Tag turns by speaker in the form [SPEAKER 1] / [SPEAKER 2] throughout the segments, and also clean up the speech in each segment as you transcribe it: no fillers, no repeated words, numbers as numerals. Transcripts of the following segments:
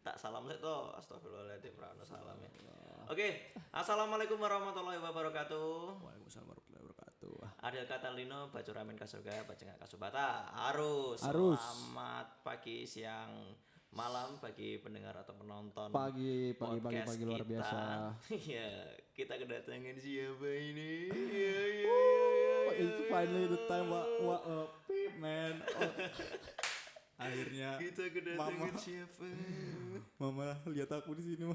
[SPEAKER 1] Tak salam sik to. Astagfirullahaladzim ra ono salam ya. Oke, assalamualaikum warahmatullahi wabarakatuh.
[SPEAKER 2] Waalaikumsalam warahmatullahi wabarakatuh.
[SPEAKER 1] Adil Katalino, Baco Ramen Kasurga, Bajengak Kasubata. Arus.
[SPEAKER 2] Arus.
[SPEAKER 1] Selamat pagi, siang, malam bagi pendengar atau penonton.
[SPEAKER 2] Pagi
[SPEAKER 1] podcast
[SPEAKER 2] luar
[SPEAKER 1] kita.
[SPEAKER 2] biasa.
[SPEAKER 1] Iya, kita kedatangan siapa ini? Iya, iya,
[SPEAKER 2] Oh, it's finally the time what man. Oh. Akhirnya
[SPEAKER 1] Kita kedatangan siapa?
[SPEAKER 2] Mama lihat aku di sini.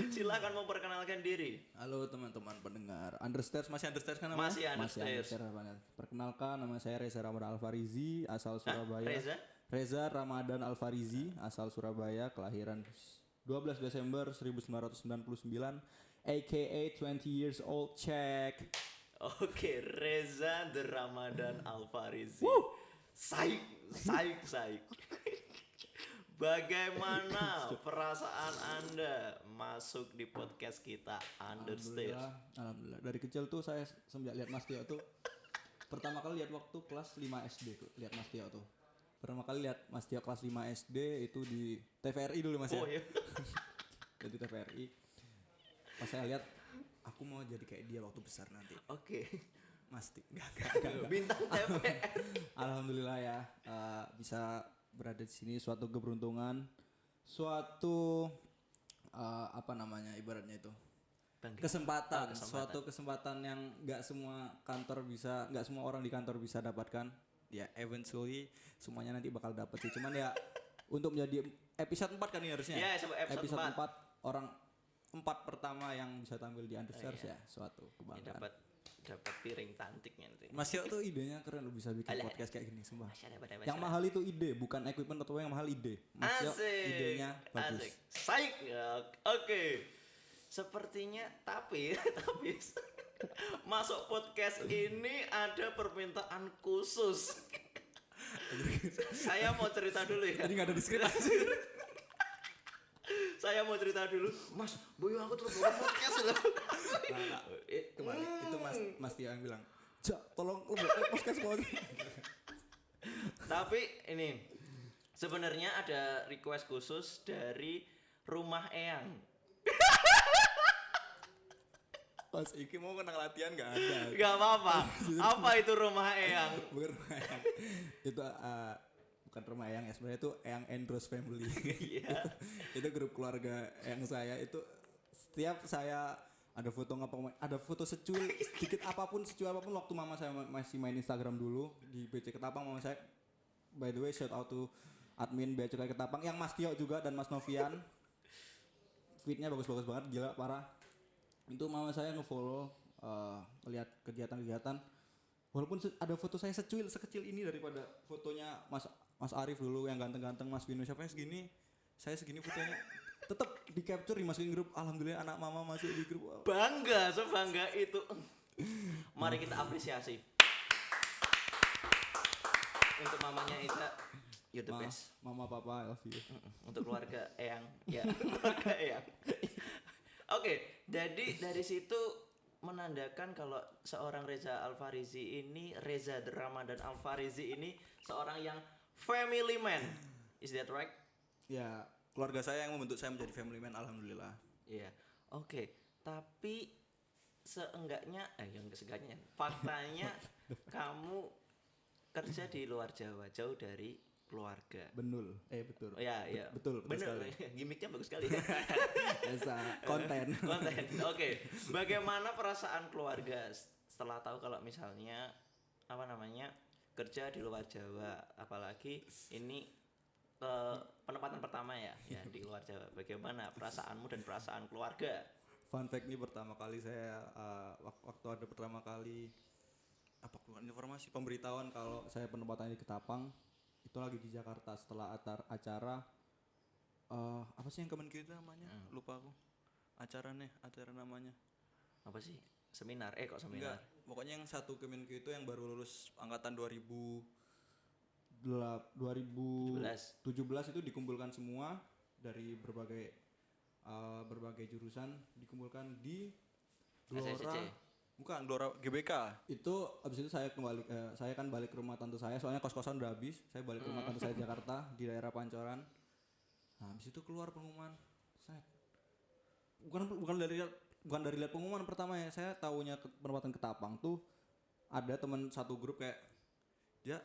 [SPEAKER 1] Silakan memperkenalkan diri.
[SPEAKER 2] Halo teman-teman pendengar. Understairs masih understairs kan namanya?
[SPEAKER 1] Masih understairs.
[SPEAKER 2] Banget. Perkenalkan, nama saya Reza Ramadan Alfarizi, asal Surabaya. Reza Ramadan Alfarizi, asal Surabaya, kelahiran 12 Desember 1999, aka 20 years old, check.
[SPEAKER 1] Oke, Reza The Ramadan Alfarizi. Saik. Bagaimana perasaan Anda masuk di podcast kita Understairs?
[SPEAKER 2] Alhamdulillah. Dari kecil tuh saya semenjak lihat Mas Tio tuh pertama kali lihat waktu kelas 5 SD tuh, lihat Mas Tio tuh. Pertama kali lihat Mas Tio kelas 5 SD itu di TVRI dulu Mas ya.
[SPEAKER 1] Oh iya.
[SPEAKER 2] Jadi TVRI. Pas saya lihat aku mau jadi kayak dia waktu besar nanti.
[SPEAKER 1] Oke.
[SPEAKER 2] Mas Tio. Enggak.
[SPEAKER 1] Bintang TVRI.
[SPEAKER 2] Alhamdulillah ya, bisa berada di sini, suatu keberuntungan, suatu apa namanya ibaratnya itu kesempatan, suatu kesempatan yang nggak semua orang di kantor bisa dapatkan. Ya eventually semuanya nanti bakal dapat sih, cuman ya untuk menjadi episode 4 kan ini harusnya.
[SPEAKER 1] Ya, episode
[SPEAKER 2] 4 orang 4 pertama yang bisa tampil di Understairs ya, suatu kebanggaan.
[SPEAKER 1] Dapat piring cantiknya nanti.
[SPEAKER 2] Mas Yo tuh idenya keren, lu bisa bikin podcast kayak gini sumpah. Yang
[SPEAKER 1] Masyarakat.
[SPEAKER 2] mahal itu ide, bukan equipment atau yang mahal ide. Mas Yo idenya bagus.
[SPEAKER 1] Asik. Saik. Oke. Sepertinya tapi masuk podcast ini ada permintaan khusus. Saya mau cerita dulu ya.
[SPEAKER 2] Jadi enggak ada di skrip.
[SPEAKER 1] Saya mau cerita dulu, Mas, boyo aku terus buat podcast loh.
[SPEAKER 2] Kembali itu Mas Tio yang bilang, "Jak, tolong lu buat podcast kau."
[SPEAKER 1] Tapi ini sebenarnya ada request khusus dari Rumah Eyang.
[SPEAKER 2] Pas iki mau kena latihan enggak ada.
[SPEAKER 1] Gak apa-apa. Apa itu Rumah Eyang?
[SPEAKER 2] Bukan Rumah Eyang. Itu bukan Rumah Eyang ya, sebenarnya itu Eyang Andros Family.
[SPEAKER 1] Iya.
[SPEAKER 2] Itu grup keluarga yang saya itu setiap saya ada foto secuil sedikit apapun waktu mama saya masih main Instagram dulu di BC Ketapang. Mama saya, by the way, shout out to admin BC Ketapang yang Mas Tio juga dan Mas Novian. Feednya bagus-bagus banget, gila parah. Itu mama saya nge-follow, lihat kegiatan-kegiatan. Walaupun ada foto saya sekecil ini daripada fotonya Mas Arif dulu yang ganteng-ganteng, Mas Vino siapa yang segini, saya segini fotonya tetap di capture dimasukin grup. Alhamdulillah anak mama masuk di grup. Wow.
[SPEAKER 1] Bangga, sebangga itu. Mari kita apresiasi untuk mamanya Ita. You the best.
[SPEAKER 2] Mama papa I love you.
[SPEAKER 1] Untuk keluarga Eyang. Ya, keluarga Eyang. Oke, jadi dari situ menandakan kalau seorang Reza Alfarizi ini, Reza The Ramadan Alfarizi ini seorang yang family man. Is that right?
[SPEAKER 2] Ya, keluarga saya yang membentuk saya menjadi family man, alhamdulillah.
[SPEAKER 1] Iya. Oke, tapi seenggaknya faktanya kamu kerja di luar Jawa, jauh dari keluarga.
[SPEAKER 2] Betul.
[SPEAKER 1] Betul.
[SPEAKER 2] Betul
[SPEAKER 1] Bener. Gimiknya bagus sekali.
[SPEAKER 2] Biasa konten.
[SPEAKER 1] Oke. Bagaimana perasaan keluarga setelah tahu kalau misalnya kerja di luar Jawa, apalagi ini penempatan pertama ya di luar Jawa. Bagaimana perasaanmu dan perasaan keluarga?
[SPEAKER 2] Fun fact nih, pertama kali saya waktu ada pertama kali keluar informasi pemberitahuan kalau saya penempatan di Ketapang, itu lagi di Jakarta setelah acara apa sih yang Kemenq itu namanya? Lupa aku. Acara namanya.
[SPEAKER 1] Apa sih? Seminar? Kok seminar?
[SPEAKER 2] Enggak, pokoknya yang satu Kemenq itu yang baru lulus angkatan 2017 itu dikumpulkan semua dari berbagai jurusan, dikumpulkan di Gelora
[SPEAKER 3] Bukan Gelora GBK.
[SPEAKER 2] Itu abis itu saya kan balik ke rumah tante saya, soalnya kos-kosan udah habis. Saya balik ke rumah tante saya di Jakarta di daerah Pancoran. Nah, habis itu keluar pengumuman. Set. Bukan dari lihat pengumuman pertama ya. Saya tahunya penempatan Ketapang tuh ada teman satu grup kayak, "Ja,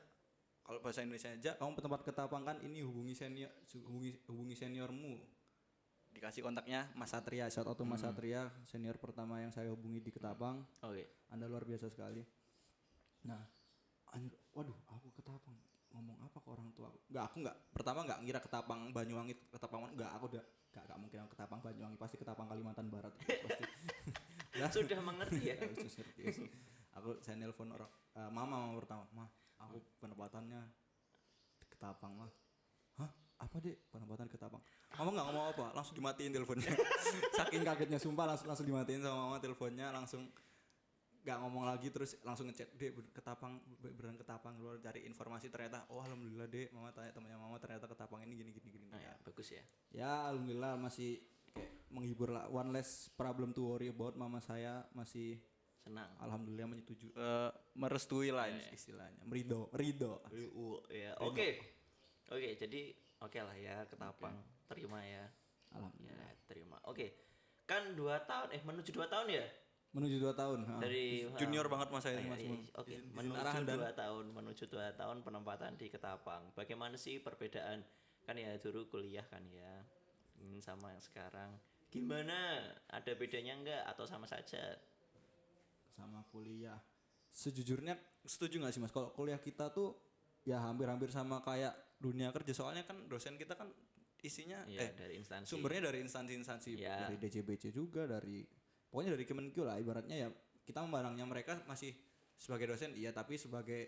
[SPEAKER 2] kalau bahasa Indonesia aja, kamu pentempat Ketapang kan, ini hubungi seniormu." Dikasih kontaknya Mas Satria, shout out to Mas Satria, senior pertama yang saya hubungi di Ketapang.
[SPEAKER 1] Oke.
[SPEAKER 2] Anda luar biasa sekali. Nah, waduh, aku Ketapang ngomong apa ke orang tua? Aku pertama nggak ngira Ketapang Banyuwangi, Ketapang aku udah nggak mungkin aku Ketapang Banyuwangi, pasti Ketapang Kalimantan Barat pasti.
[SPEAKER 1] Sudah mengerti ya.
[SPEAKER 2] Saya nelpon mama pertama, aku penempatannya di Ketapang mah. Hah? Apa deh penempatan Ketapang? Mama nggak ngomong apa, langsung dimatiin teleponnya. Saking kagetnya sumpah, langsung dimatiin sama mama teleponnya, langsung nggak ngomong lagi, terus langsung ngechat, "Dek, Ketapang, beneran Ketapang." Luar cari informasi, ternyata alhamdulillah Dek, mama tanya temannya mama, ternyata Ketapang ini gini.
[SPEAKER 1] Nah, ya, bagus ya.
[SPEAKER 2] Ya alhamdulillah masih kayak menghibur lah, one less problem to worry about. Mama saya masih
[SPEAKER 1] Senang.
[SPEAKER 2] alhamdulillah menyetujui, merestui lah istilahnya, ridho.
[SPEAKER 1] Ya, oke. Oke, jadi oke lah ya Ketapang. Terima ya.
[SPEAKER 2] Alhamdulillah.
[SPEAKER 1] Ya, terima. Oke. Kan 2 tahun menuju 2 tahun ya?
[SPEAKER 2] Menuju 2 tahun.
[SPEAKER 1] Dari
[SPEAKER 3] Junior banget Mas saya ini, Mas.
[SPEAKER 1] Oke, menuju 2 tahun penempatan di Ketapang. Bagaimana sih perbedaan kan ya dulu kuliah kan ya sama yang sekarang? Gimana? Ada bedanya enggak atau sama saja?
[SPEAKER 2] Sama kuliah. Sejujurnya setuju nggak sih Mas? Kalau kuliah kita tuh ya hampir-hampir sama kayak dunia kerja. Soalnya kan dosen kita kan isinya
[SPEAKER 1] dari instansi.
[SPEAKER 2] Sumbernya dari instansi-instansi,
[SPEAKER 1] Ya.
[SPEAKER 2] dari DJBC juga, pokoknya dari Kemenkyu lah ibaratnya ya. Kita memandangnya mereka masih sebagai dosen, iya, tapi sebagai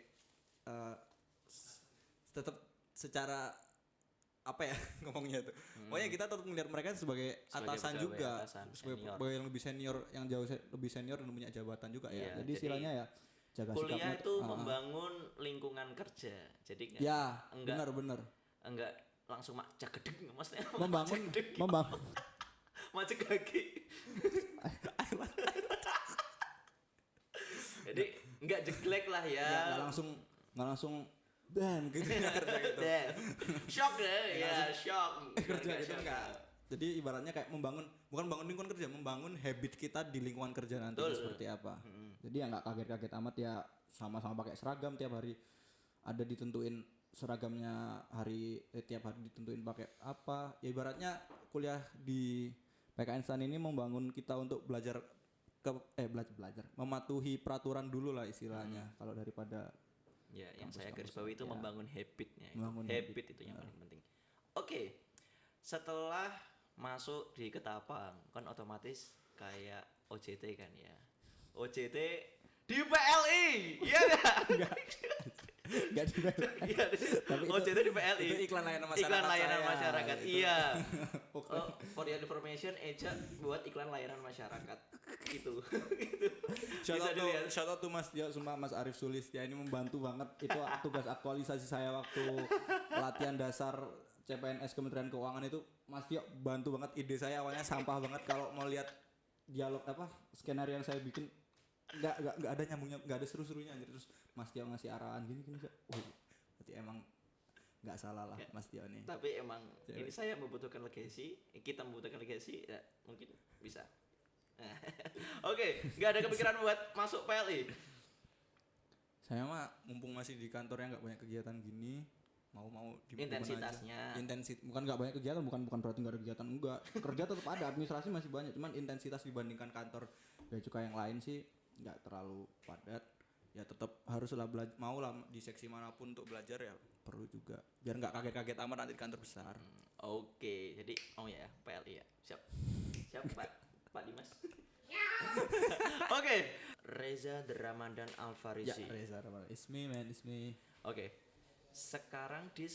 [SPEAKER 2] tetap secara apa ya ngomongnya tuh. Pokoknya kita tetap melihat mereka sebagai atasan
[SPEAKER 1] pegawai
[SPEAKER 2] juga, sebagai
[SPEAKER 1] senior.
[SPEAKER 2] pegawai yang lebih senior, yang jauh lebih senior dan punya jabatan juga
[SPEAKER 1] Iya,
[SPEAKER 2] ya. Jadi
[SPEAKER 1] jadi
[SPEAKER 2] istilahnya ya jaga
[SPEAKER 1] kuliah
[SPEAKER 2] sikapnya
[SPEAKER 1] itu membangun lingkungan kerja. Jadi
[SPEAKER 2] ya,
[SPEAKER 1] enggak
[SPEAKER 2] benar.
[SPEAKER 1] langsung jagedeg maksudnya.
[SPEAKER 2] membangun
[SPEAKER 1] Macet kaki. Jadi enggak jeglek lah ya.
[SPEAKER 2] nggak langsung bam gitu ya kerja gitu.
[SPEAKER 1] Shock deh, ya shock.
[SPEAKER 2] Kerja gitu enggak. Jadi ibaratnya kayak bukan membangun lingkungan kerja, membangun habit kita di lingkungan kerja nanti seperti apa. Jadi ya nggak kaget-kaget amat ya, sama-sama pakai seragam tiap hari, ada ditentuin seragamnya tiap hari ditentuin pakai apa. Ya ibaratnya kuliah di PKN STAN ini membangun kita untuk belajar mematuhi peraturan dulu lah istilahnya. Kalau daripada
[SPEAKER 1] ya yang saya garis bawahi itu membangun habitnya. Habit itu yang paling penting. Oke. Setelah masuk di Ketapang kan otomatis kayak OJT kan ya. OJT di PLI. Iya enggak?
[SPEAKER 2] Enggak di
[SPEAKER 1] Iya. OJT di PLI.
[SPEAKER 2] Itu iklan layanan
[SPEAKER 1] masyarakat.
[SPEAKER 2] Itu.
[SPEAKER 1] Iya. For your information, Eja buat iklan layanan masyarakat. Itu.
[SPEAKER 2] Shout out to Mas Dio, sumpah Mas Arif Sulistya ini membantu banget. Itu tugas aktualisasi saya waktu latihan dasar CPNS Kementerian Keuangan itu. Mas Dio bantu banget, ide saya awalnya sampah banget. Kalau mau lihat dialog skenario yang saya bikin nggak ada nyambungnya, nggak ada seru-serunya anjir. Terus Mas Dio ngasih arahan gini. Berarti emang nggak salah lah ya, Mas Dio nih.
[SPEAKER 1] Tapi emang ini saya membutuhkan legacy, kita membutuhkan legacy, ya mungkin bisa. Oke, nggak ada kepikiran buat masuk PLI.
[SPEAKER 2] Saya mah mumpung masih di kantornya nggak banyak kegiatan gini, mau
[SPEAKER 1] intensitasnya.
[SPEAKER 2] Bukan nggak banyak kegiatan, bukan berarti nggak ada kegiatan, enggak. Kerja tetap ada, administrasi masih banyak, cuman intensitas dibandingkan kantor bea cukai yang lain sih nggak terlalu padat. Ya tetap haruslah mau lah di seksi manapun untuk belajar ya perlu juga, biar nggak kaget-kaget amat nanti di kantor besar.
[SPEAKER 1] Oke, jadi ya PLI ya, siap Pak Dimas. Oke, Reza Ramadan Alfarisi.
[SPEAKER 2] Ya, Reza Ramadan, it's me.
[SPEAKER 1] Oke, sekarang di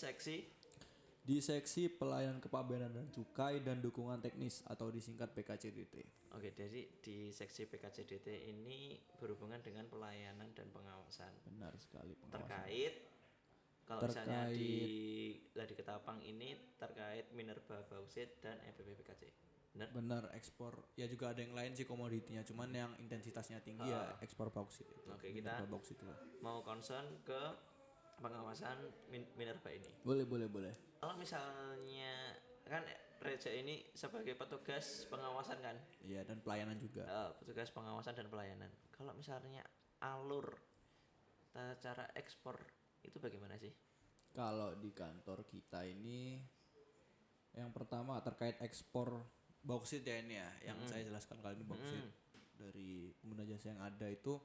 [SPEAKER 1] seksi
[SPEAKER 2] pelayanan kepabeanan dan cukai dan dukungan teknis atau disingkat PKCDT.
[SPEAKER 1] Oke, jadi di seksi PKCDT ini berhubungan dengan pelayanan dan pengawasan.
[SPEAKER 2] Benar sekali,
[SPEAKER 1] pengawasan. Misalnya di Ketapang ini terkait Minerba Bauxit dan EPP PKC.
[SPEAKER 2] Bener, ekspor. Ya juga ada yang lain sih komoditinya, cuman yang intensitasnya tinggi ya ekspor bauksit itu.
[SPEAKER 1] Oke, kita
[SPEAKER 2] Minerba bauksit lah.
[SPEAKER 1] mau concern ke pengawasan minerba ini.
[SPEAKER 2] Boleh.
[SPEAKER 1] Kalau misalnya kan Reja ini sebagai petugas pengawasan kan,
[SPEAKER 2] Iya, dan pelayanan juga.
[SPEAKER 1] petugas pengawasan dan pelayanan. Kalau misalnya alur tata cara ekspor itu bagaimana sih?
[SPEAKER 2] Kalau di kantor kita ini yang pertama terkait ekspor bauksit ya ini ya, yang saya jelaskan kali ini bauksit dari pengguna jasa yang ada itu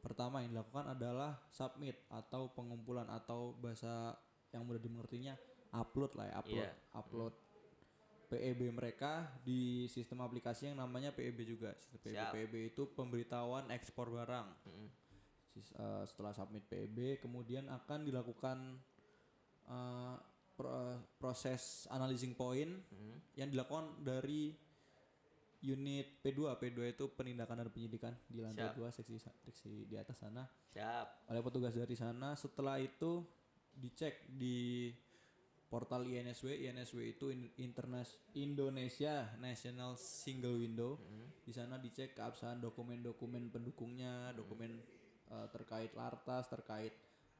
[SPEAKER 2] pertama yang dilakukan adalah submit atau pengumpulan atau bahasa yang mudah dimengertinya upload lah ya, upload PEB mereka di sistem aplikasi yang namanya PEB juga. Sistem
[SPEAKER 1] Siap.
[SPEAKER 2] PEB itu pemberitahuan ekspor barang. Setelah submit PEB kemudian akan dilakukan proses analyzing point yang dilakukan dari unit P2 itu penindakan dan penyidikan di lantai
[SPEAKER 1] Siap.
[SPEAKER 2] 2 seksi di atas sana
[SPEAKER 1] Siap.
[SPEAKER 2] oleh petugas dari sana. Setelah itu dicek di portal INSW itu Indonesia National Single Window. Di sana dicek keabsahan dokumen-dokumen pendukungnya, dokumen terkait lartas, terkait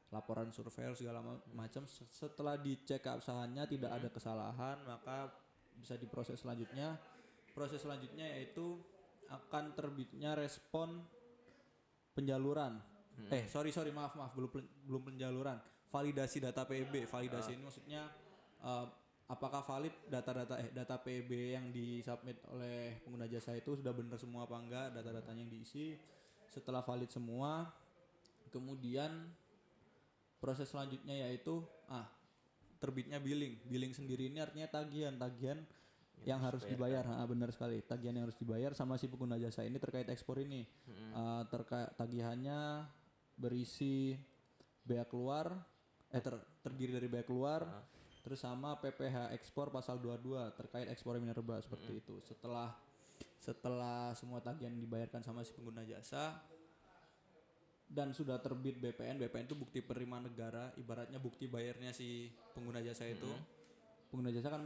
[SPEAKER 2] laporan surveyor segala macam. Setelah dicek keabsahannya tidak ada kesalahan, maka bisa diproses selanjutnya. Proses selanjutnya yaitu akan terbitnya respon penjaluran. Maaf, belum penjaluran. Validasi data PEB. Validasi ini maksudnya apakah valid data PEB yang disubmit oleh pengguna jasa itu sudah benar semua apa enggak, data-datanya yang diisi. Setelah valid semua, kemudian proses selanjutnya yaitu terbitnya billing. Billing sendiri ini artinya tagihan yang harus dibayar. Benar sekali, tagihan yang harus dibayar sama si pengguna jasa ini terkait ekspor ini. Terkait tagihannya berisi bea keluar, terdiri dari bea keluar, terus sama PPh ekspor pasal 22 terkait ekspor minerba seperti itu. Setelah semua tagihan dibayarkan sama si pengguna jasa dan sudah terbit BPN itu bukti penerimaan negara, ibaratnya bukti bayarnya si pengguna jasa itu. Pengguna jasa kan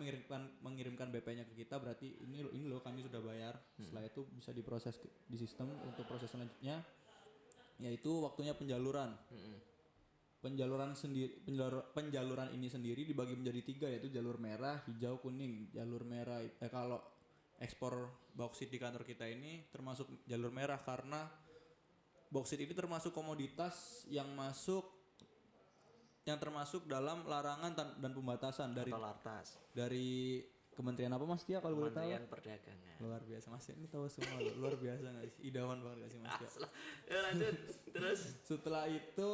[SPEAKER 2] mengirimkan BP-nya ke kita, berarti ini loh kami sudah bayar. Setelah itu bisa diproses di sistem untuk proses selanjutnya yaitu waktunya penjaluran. Penjaluran ini sendiri dibagi menjadi 3 yaitu jalur merah, hijau, kuning. Jalur merah kalau ekspor bauksit di kantor kita ini termasuk jalur merah karena bauksit ini termasuk komoditas yang termasuk dalam larangan dan pembatasan
[SPEAKER 1] Atau lartas.
[SPEAKER 2] dari Kementerian apa Mas Tia kalau boleh tahu?
[SPEAKER 1] Kementerian Perdagangan.
[SPEAKER 2] Luar biasa Mas, ini tahu semua loh. Luar biasa nggak sih? Idaman banget nggak sih Mas Tia?
[SPEAKER 1] Ya lanjut terus
[SPEAKER 2] Setelah itu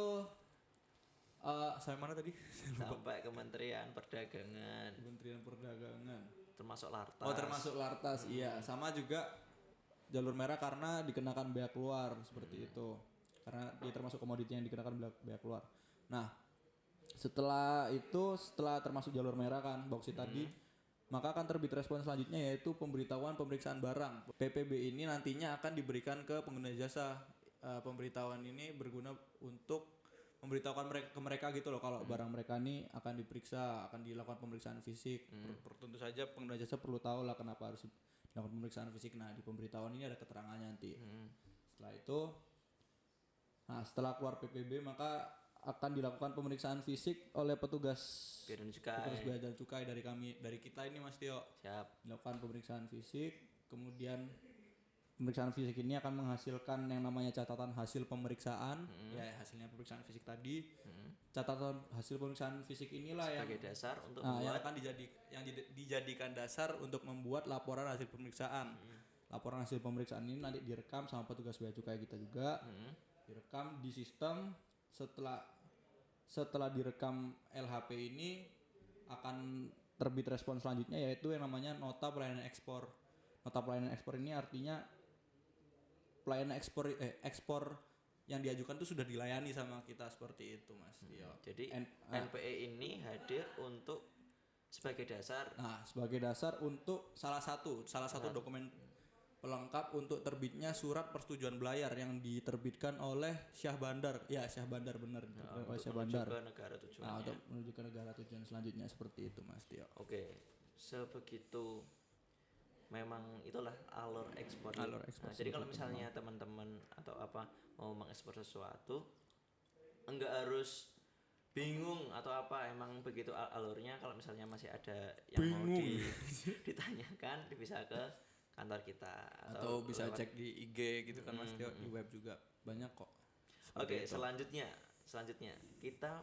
[SPEAKER 2] sampai mana tadi?
[SPEAKER 1] sampai Kementerian Perdagangan,
[SPEAKER 2] Kementerian Perdagangan.
[SPEAKER 1] termasuk lartas.
[SPEAKER 2] Oh termasuk lartas, iya. Sama juga jalur merah karena dikenakan bea keluar seperti itu. Karena dia termasuk komoditi yang dikenakan bea keluar. Nah, setelah termasuk jalur merah kan bauksit tadi, maka akan terbit respon selanjutnya yaitu pemberitahuan pemeriksaan barang. PPB ini nantinya akan diberikan ke pengguna jasa. Pemberitahuan ini berguna untuk memberitahukan ke mereka gitu loh kalau barang mereka ini akan diperiksa, akan dilakukan pemeriksaan fisik. Tentu saja pengguna jasa perlu tahu lah kenapa harus dilakukan pemeriksaan fisik. Nah, di pemberitahuan ini ada keterangannya nanti. Setelah itu setelah keluar PPB maka akan dilakukan pemeriksaan fisik oleh petugas bea dan cukai dari kita ini Mas Tio.
[SPEAKER 1] Siap.
[SPEAKER 2] Dilakukan pemeriksaan fisik, kemudian pemeriksaan fisik ini akan menghasilkan yang namanya catatan hasil pemeriksaan. Ya, hasilnya pemeriksaan fisik tadi. Catatan hasil pemeriksaan fisik inilah
[SPEAKER 1] sebagai dasar untuk
[SPEAKER 2] yang akan dijadikan dasar untuk membuat laporan hasil pemeriksaan. Laporan hasil pemeriksaan ini nanti direkam sama petugas bea cukai kita juga. Direkam di sistem. Setelah direkam LHP ini akan terbit respon selanjutnya yaitu yang namanya nota pelayanan ekspor. Nota pelayanan ekspor ini artinya pelayanan ekspor yang diajukan itu sudah dilayani sama kita seperti itu Mas.
[SPEAKER 1] Jadi NPE ini hadir untuk sebagai dasar.
[SPEAKER 2] Sebagai dasar untuk salah satu dokumen pelengkap untuk terbitnya surat persetujuan belayar yang diterbitkan oleh Syah Bandar. Ya, Syah Bandar benar oleh Syah Bandar.
[SPEAKER 1] Ke negara tujuannya.
[SPEAKER 2] Untuk menuju ke negara tujuan selanjutnya seperti itu Mas Tio.
[SPEAKER 1] Oke, sebegitu memang itulah alur ekspor.
[SPEAKER 2] Alur ekspor
[SPEAKER 1] Nah, jadi kalau
[SPEAKER 2] seperti
[SPEAKER 1] misalnya teman-teman atau apa mau mengekspor sesuatu, enggak harus bingung atau apa, emang begitu alurnya. Kalau misalnya masih ada yang mau ditanyakan, bisa ke kantor kita
[SPEAKER 2] atau bisa
[SPEAKER 1] lewat.
[SPEAKER 2] cek di IG gitu kan Mas Tio, di web juga banyak kok.
[SPEAKER 1] Oke,
[SPEAKER 2] Seperti itu.
[SPEAKER 1] selanjutnya kita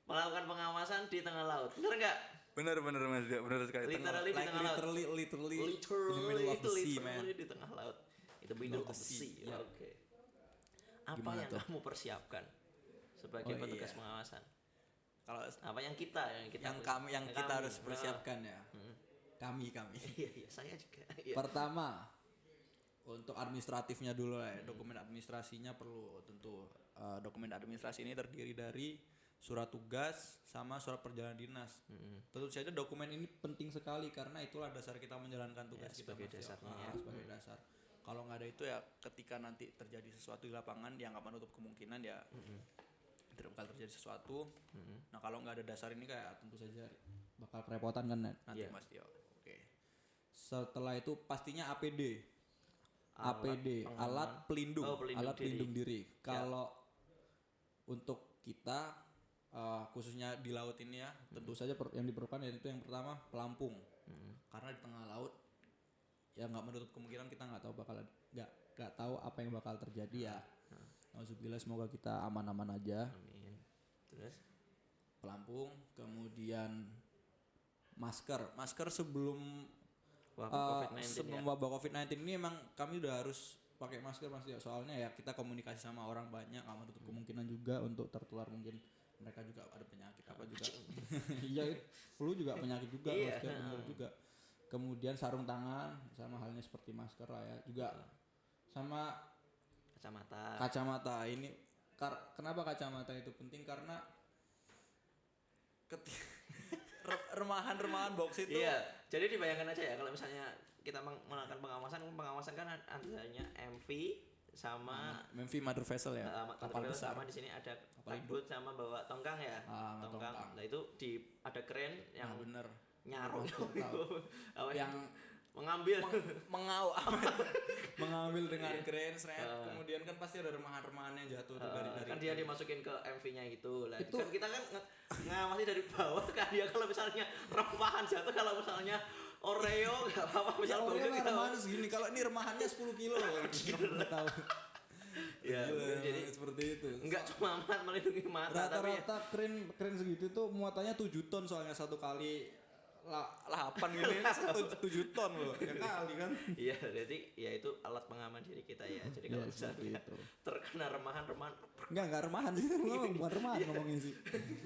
[SPEAKER 1] melakukan pengawasan di tengah laut. Benar enggak?
[SPEAKER 3] Bener Mas Dio, bener sekali.
[SPEAKER 1] Literally di tengah laut.
[SPEAKER 2] Literally in the middle of
[SPEAKER 1] Itu
[SPEAKER 2] the sea, man.
[SPEAKER 1] literally di tengah laut. Itu middle of the sea.
[SPEAKER 2] Ya.
[SPEAKER 1] Oke. Apa
[SPEAKER 2] Gimana
[SPEAKER 1] yang
[SPEAKER 2] tuh?
[SPEAKER 1] kamu persiapkan sebagai
[SPEAKER 2] Oh,
[SPEAKER 1] petugas
[SPEAKER 2] iya.
[SPEAKER 1] pengawasan?
[SPEAKER 2] Kalau
[SPEAKER 1] Apa yang kita
[SPEAKER 2] yang kita
[SPEAKER 1] kami.
[SPEAKER 2] harus persiapkan ya. Kami.
[SPEAKER 1] Iya, saya juga. Iya.
[SPEAKER 2] Pertama, untuk administratifnya dulu lah ya. Dokumen administrasinya perlu tentu. Dokumen administrasi ini terdiri dari surat tugas sama surat perjalanan dinas. Tentu saja dokumen ini penting sekali karena itulah dasar kita menjalankan tugas kita
[SPEAKER 1] sebagai
[SPEAKER 2] Mas Tio.
[SPEAKER 1] dasarnya ya.
[SPEAKER 2] Sebagai dasar. Kalau nggak ada itu ya ketika nanti terjadi sesuatu di lapangan yang nggak menutup kemungkinan ya tidak bakal terjadi sesuatu. Nah kalau nggak ada dasar ini kayak tentu saja bakal kerepotan kan nanti
[SPEAKER 1] Iya.
[SPEAKER 2] Mas Tio. Oke. Setelah itu pastinya APD. APD, alat pelindung,
[SPEAKER 1] Oh, pelindung
[SPEAKER 2] alat
[SPEAKER 1] diri.
[SPEAKER 2] pelindung diri. Kalau untuk kita khususnya di laut ini ya, tentu saja yang diperlukan yaitu yang pertama pelampung. Karena di tengah laut ya nggak menutup kemungkinan kita nggak tahu nggak tahu apa yang bakal terjadi ya. Nauzubillah, semoga kita aman-aman aja.
[SPEAKER 1] Amin. Terus
[SPEAKER 2] Pelampung, kemudian masker sebelum
[SPEAKER 1] wabah COVID-19
[SPEAKER 2] sebelum
[SPEAKER 1] ya.
[SPEAKER 2] wabah COVID-19 ini emang kami udah harus pakai masker Mas Tio. Soalnya ya kita komunikasi sama orang banyak, nggak menutup kemungkinan juga untuk tertular, mungkin mereka juga ada penyakit apa juga. Iya, flu juga penyakit juga
[SPEAKER 1] Iya.
[SPEAKER 2] Mas Tio, bener juga. Kemudian sarung tangan sama halnya seperti masker lah ya. Juga sama
[SPEAKER 1] Kacamata.
[SPEAKER 2] kacamata. Ini kenapa kacamata itu penting? Karena remahan box itu
[SPEAKER 1] Iya, jadi dibayangkan aja ya kalau misalnya kita melakukan pengawasan kan adanya MV sama
[SPEAKER 2] MV mother vessel ya, kapal besar.
[SPEAKER 1] sama di sini ada
[SPEAKER 2] Kapal
[SPEAKER 1] takbut sama bawa tongkang ya.
[SPEAKER 2] Sama
[SPEAKER 1] Tongkang.
[SPEAKER 2] tongkang.
[SPEAKER 1] Nah itu ada keren yang
[SPEAKER 2] Nah, bener.
[SPEAKER 1] nyaruh apa
[SPEAKER 2] Yang
[SPEAKER 1] mengambil
[SPEAKER 2] mengambil dengan keren seret, kemudian kan pasti ada remahan-remahan yang jatuh tuh dari
[SPEAKER 1] kan dia dimasukin ke MV-nya gitu lah.
[SPEAKER 2] Itu-
[SPEAKER 1] Kan kita kan ngawasi dari bawah kan dia, kalau misalnya remahan jatuh, kalau misalnya Oreo nggak apa-apa,
[SPEAKER 2] ya
[SPEAKER 1] misal
[SPEAKER 2] orangnya
[SPEAKER 1] baunya kita
[SPEAKER 2] remahan segini, kalau ini remahannya 10 kilo nggak tahu.
[SPEAKER 1] ya
[SPEAKER 2] Gila,
[SPEAKER 1] jadi
[SPEAKER 2] seperti itu.
[SPEAKER 1] nggak cuma melindungi mata tapi ya,
[SPEAKER 2] Rata-rata keren segitu tuh muatannya 7 ton soalnya satu kali 8 gini 7 ton loh ya kali kan.
[SPEAKER 1] iya, jadi ya itu alat pengaman diri kita ya. Jadi kalau
[SPEAKER 2] Ya, seperti
[SPEAKER 1] misalnya
[SPEAKER 2] itu.
[SPEAKER 1] terkena remahan
[SPEAKER 2] Enggak remahan sih, bukan remahan ngomongin sih.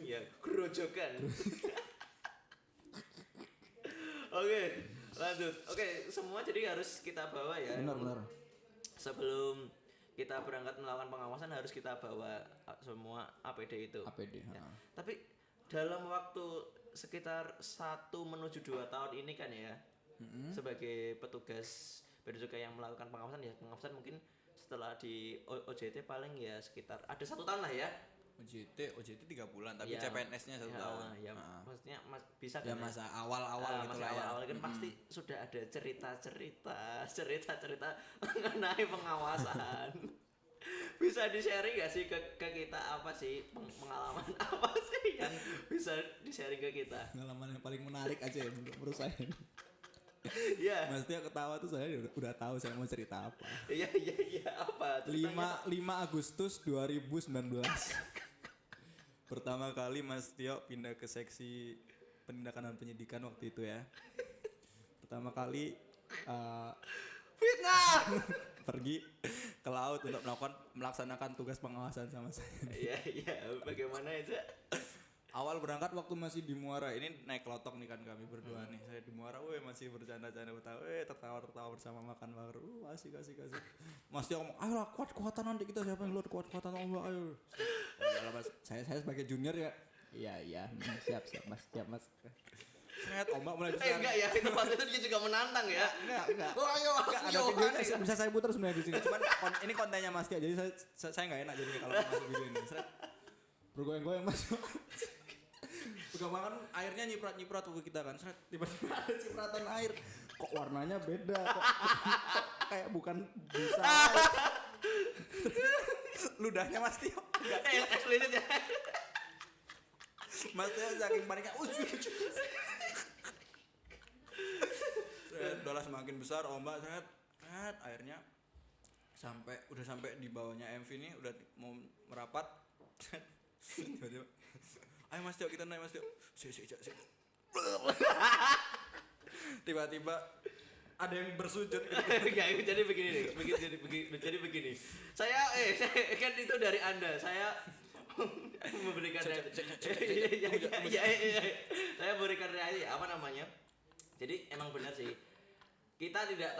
[SPEAKER 1] ya gerojokan. Oke, lanjut. Oke, semua jadi harus kita bawa ya.
[SPEAKER 2] Benar.
[SPEAKER 1] Sebelum kita berangkat melakukan pengawasan harus kita bawa semua APD itu.
[SPEAKER 2] APD.
[SPEAKER 1] Ya. Tapi dalam waktu sekitar 1 menuju 2 tahun ini kan ya, sebagai petugas bea cukai yang melakukan pengawasan mungkin setelah di OJT paling ya sekitar ada 1 tahun lah ya.
[SPEAKER 2] OJT 3 bulan tapi
[SPEAKER 1] Ya,
[SPEAKER 2] CPNS-nya 1 tahun.
[SPEAKER 1] Ya, maksudnya bisa
[SPEAKER 2] Ya
[SPEAKER 1] kan
[SPEAKER 2] masa awal-awal gitu
[SPEAKER 1] masa
[SPEAKER 2] lah ya.
[SPEAKER 1] awal kan pasti sudah ada cerita mengenai pengawasan. Bisa di-sharing gak sih ke kita, apa sih pengalaman apa sih yang bisa di-sharing ke kita?
[SPEAKER 2] Pengalaman yang paling menarik aja ya menurut saya.
[SPEAKER 1] Iya.
[SPEAKER 2] Mas Tio ketawa tuh saya udah tahu saya mau cerita apa.
[SPEAKER 1] Iya apa?
[SPEAKER 2] 5 Agustus 2019. Pertama kali Mas Tio pindah ke seksi penindakan dan penyidikan waktu itu ya. Pertama kali
[SPEAKER 1] Fitnah.
[SPEAKER 2] pergi ke laut untuk melaksanakan tugas pengawasan sama saya.
[SPEAKER 1] Iya, bagaimana itu?
[SPEAKER 2] Awal berangkat waktu masih di Muara, ini naik lotok nih kan kami berdua nih. Saya di Muara, masih bercanda-canda tertawa bersama makan bareng. Asik. Mas Tio ngomong, "Ayolah, kuat-kuatan nanti kita siapa yang keluar kuat-kuatan Allah, ayo." Udah Mas, saya sebagai junior ya. Iya, siap Mas. Seret ombak mulai besar.
[SPEAKER 1] Enggak ya, itu waktu itu dia juga menantang ya.
[SPEAKER 2] Enggak.
[SPEAKER 1] Oh, ayo,
[SPEAKER 2] Ada videonya bisa saya putar sebenarnya di sini. Cuman ini kontennya Mas Tio, jadi saya nggak enak jadinya kalau masuk video ini. Seret. Bergoyang-goyang masuk. Udah makan airnya nyiprat ke kita kan. Seret, tiba-tiba ada cipratan air. kok warnanya beda, kok kayak bukan busa.
[SPEAKER 3] Ludahnya Mas Tio.
[SPEAKER 1] Eksplisit ya.
[SPEAKER 3] Mas Tio saking paniknya.
[SPEAKER 2] Dola semakin besar, ombak akhirnya udah sampai di bawahnya MV ini udah mau merapat. Tiba-tiba, ayo Mas Tio kita naik Mas Tio. Si. Tiba-tiba ada yang bersujud.
[SPEAKER 1] Ya, jadi begini nih, jadi begini. Saya kan itu dari Anda. Saya memberikan saya berikan reaksi apa namanya. Jadi emang benar sih. Kita tidak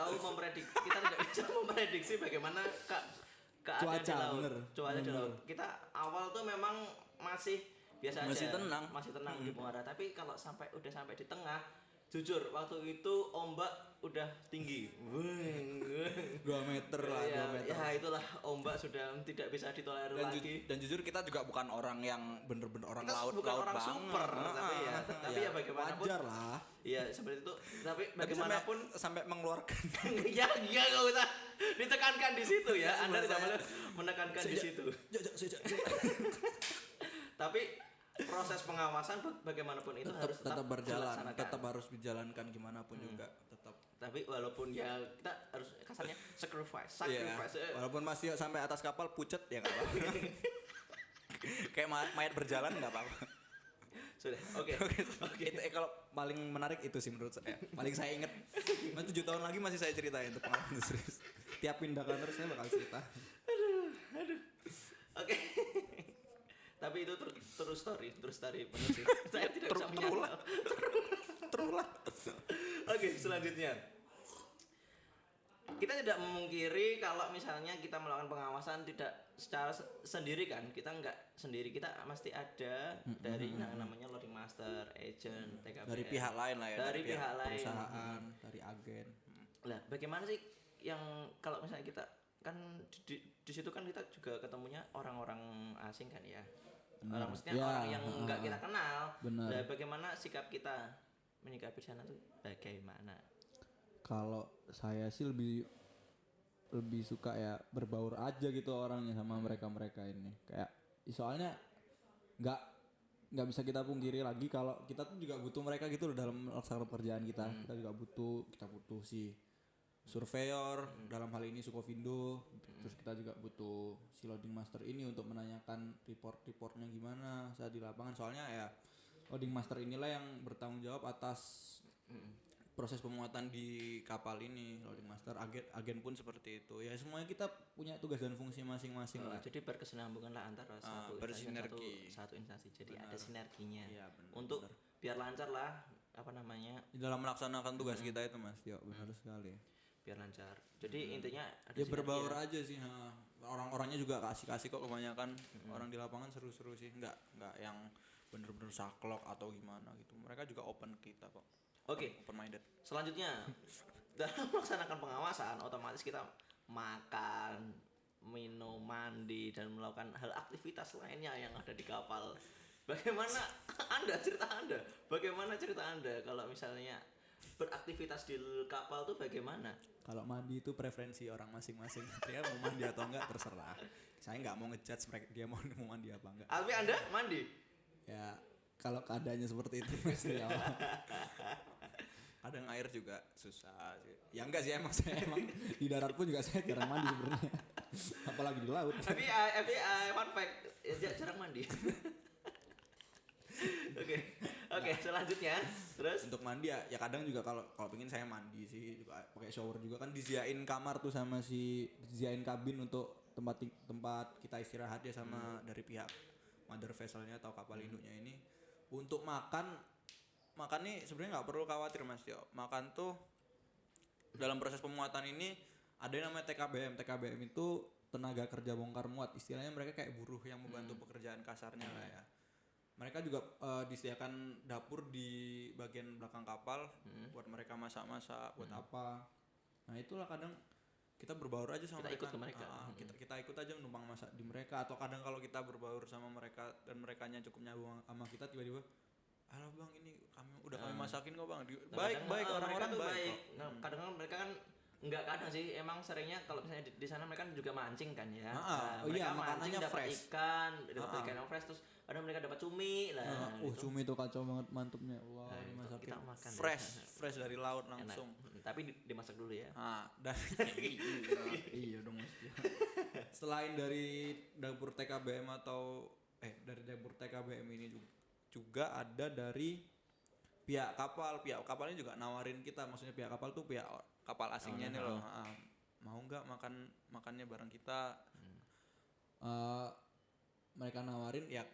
[SPEAKER 1] bisa memprediksi bagaimana keadaan
[SPEAKER 2] Cuaca,
[SPEAKER 1] di laut.
[SPEAKER 2] bener.
[SPEAKER 1] Cuaca di laut. Kita awal tuh memang masih biasa
[SPEAKER 2] Masih
[SPEAKER 1] aja.
[SPEAKER 2] tenang.
[SPEAKER 1] Masih tenang di muara, tapi kalau udah sampai di tengah, jujur waktu itu ombak udah tinggi.
[SPEAKER 2] 2 meter lah, 2 meter.
[SPEAKER 1] Ya itulah ombak sudah tidak bisa ditolerir lagi.
[SPEAKER 3] Dan jujur kita juga bukan orang yang bener-bener orang
[SPEAKER 1] Kita
[SPEAKER 3] laut
[SPEAKER 1] bukan
[SPEAKER 3] laut
[SPEAKER 1] orang
[SPEAKER 3] banget.
[SPEAKER 1] super, tapi ya bagaimanapun.
[SPEAKER 2] Wajar lah.
[SPEAKER 1] Iya seperti itu. Tapi
[SPEAKER 3] Tapi
[SPEAKER 1] bagaimanapun
[SPEAKER 3] sampai mengeluarkan
[SPEAKER 1] ya nggak usah ditekankan di situ ya. Anda tidak boleh menekankan di situ. Tapi proses pengawasan bagaimanapun itu harus
[SPEAKER 2] tetap berjalan,
[SPEAKER 1] dilaksanakan.
[SPEAKER 2] tetap harus dijalankan gimana pun juga tetap.
[SPEAKER 1] Tapi walaupun ya kita harus kasarnya sacrifice.
[SPEAKER 2] Iya. Walaupun masih sampai atas kapal pucet ya enggak apa-apa.
[SPEAKER 3] kayak mayat berjalan nggak apa-apa.
[SPEAKER 1] Sudah, oke.
[SPEAKER 2] Itu kalau paling menarik itu sih menurut saya. Paling saya inget. Mas 7 tahun lagi masih saya ceritain untuk pengalaman serius. Tiap pindah kantor saya bakal cerita.
[SPEAKER 1] Oke. Tapi itu terus story benar sih. Saya tidak bisa menyangkal.
[SPEAKER 2] Terulah.
[SPEAKER 1] Oke, selanjutnya. Kita tidak memungkiri kalau misalnya kita melakukan pengawasan tidak secara sendiri kan. Kita enggak sendiri, kita pasti ada dari namanya loading master, agent, TKP.
[SPEAKER 2] Dari pihak lain lah ya.
[SPEAKER 1] Dari pihak lain.
[SPEAKER 2] Perusahaan, dari agen.
[SPEAKER 1] Lah, bagaimana sih yang kalau misalnya kita kan di situ kan kita juga ketemunya orang-orang asing kan ya.
[SPEAKER 2] Benar.
[SPEAKER 1] Maksudnya
[SPEAKER 2] Ya,
[SPEAKER 1] orang yang enggak kita kenal.
[SPEAKER 2] Benar.
[SPEAKER 1] Nah, bagaimana sikap kita menyikapi sana tuh bagaimana?
[SPEAKER 2] Kalau saya sih lebih suka ya berbaur aja gitu orangnya sama mereka ini. Kayak soalnya nggak bisa kita pungkiri lagi kalau kita tuh juga butuh mereka gitu loh dalam melaksanakan pekerjaan kita. Kita juga butuh si surveyor dalam hal ini Sukovindo. Terus kita juga butuh si loading master ini untuk menanyakan reportnya gimana saat di lapangan. Soalnya ya loading master inilah yang bertanggung jawab atas proses pemuatan di kapal ini. Loading master, agen pun seperti itu. Ya semuanya kita punya tugas dan fungsi masing-masing lah.
[SPEAKER 1] Jadi berkesinambungan lah antara satu
[SPEAKER 3] bersinergi.
[SPEAKER 1] satu instansi. Jadi ada sinerginya.
[SPEAKER 2] Iya, benar,
[SPEAKER 1] Untuk biar lancar lah apa namanya?
[SPEAKER 2] Di dalam melaksanakan tugas kita itu Mas. Ya benar sekali.
[SPEAKER 1] Biar lancar. Jadi intinya ada
[SPEAKER 2] Ya
[SPEAKER 1] sinergi
[SPEAKER 2] berbaur
[SPEAKER 1] ya.
[SPEAKER 2] aja sih. Orang-orangnya juga kasih kok kebanyakan. Orang di lapangan seru-seru sih. Nggak yang bener-bener saklek atau gimana gitu. Mereka juga open ke kita kok.
[SPEAKER 1] Oke.
[SPEAKER 2] Open minded.
[SPEAKER 1] Selanjutnya dalam melaksanakan pengawasan otomatis kita makan, minum, mandi dan melakukan hal aktivitas lainnya yang ada di kapal. Bagaimana Bagaimana cerita Anda kalau misalnya beraktivitas di kapal tuh bagaimana?
[SPEAKER 2] Kalau mandi itu preferensi orang masing-masing. Dia mau mandi atau enggak terserah. Saya nggak mau ngejudge mereka dia mau mandi apa enggak.
[SPEAKER 1] Alfi Anda mandi?
[SPEAKER 2] Ya kalau keadaannya seperti itu pasti ya.
[SPEAKER 3] Kadang air juga susah sih.
[SPEAKER 2] Ya enggak sih emang di darat pun juga saya jarang mandi sebenarnya. Apalagi di laut.
[SPEAKER 1] Tapi fun fact jarang mandi. Oke, selanjutnya terus
[SPEAKER 2] Untuk mandi ya kadang juga kalau pengen saya mandi sih juga pakai shower juga kan disediain kamar tuh sama disediain kabin untuk tempat kita istirahat ya sama dari pihak mother vesselnya atau kapal induknya ini. Untuk makan nih sebenarnya nggak perlu khawatir Mas Tio. Makan tuh dalam proses pemuatan ini ada yang namanya TKBM itu tenaga kerja bongkar muat. Istilahnya mereka kayak buruh yang membantu pekerjaan kasarnya lah ya. Mereka juga disediakan dapur di bagian belakang kapal buat mereka masak-masak buat apa. Nah itulah kadang kita berbaur aja sama
[SPEAKER 1] kita
[SPEAKER 2] mereka.
[SPEAKER 1] ikut ke mereka.
[SPEAKER 2] Kita ikut aja numpang masak di mereka atau kadang kalau kita berbaur sama mereka dan merekanya cukup nyambung sama kita tiba-tiba
[SPEAKER 3] halo bang, ini kami masakin kok bang.
[SPEAKER 1] Nah,
[SPEAKER 3] Baik
[SPEAKER 1] kadang,
[SPEAKER 3] orang-orang
[SPEAKER 1] mereka tuh
[SPEAKER 3] baik.
[SPEAKER 1] baik. Nah, kadang mereka kan enggak, kadang sih emang seringnya kalau misalnya di sana mereka juga mancing kan ya.
[SPEAKER 2] Oh iya,
[SPEAKER 1] mereka
[SPEAKER 2] makanannya
[SPEAKER 1] mancing dapat
[SPEAKER 2] fresh.
[SPEAKER 1] dapat ikan yang fresh, terus kadang mereka dapat cumi lah. gitu.
[SPEAKER 2] Cumi itu kacau banget mantepnya. Wah,
[SPEAKER 1] Nah, itu
[SPEAKER 2] dimasakin.
[SPEAKER 1] kita makan deh.
[SPEAKER 3] Fresh dari laut
[SPEAKER 1] Enak.
[SPEAKER 3] langsung.
[SPEAKER 1] Tapi dimasak dulu ya.
[SPEAKER 3] Dan
[SPEAKER 2] Iya dong mesti. Selain dari dapur TKBM atau dari dapur TKBM ini juga ada dari pihak kapal. Pihak kapalnya juga nawarin kita, maksudnya pihak kapal tuh pihak kapal asingnya nih loh. Mau nggak makannya bareng kita? Mereka nawarin ya.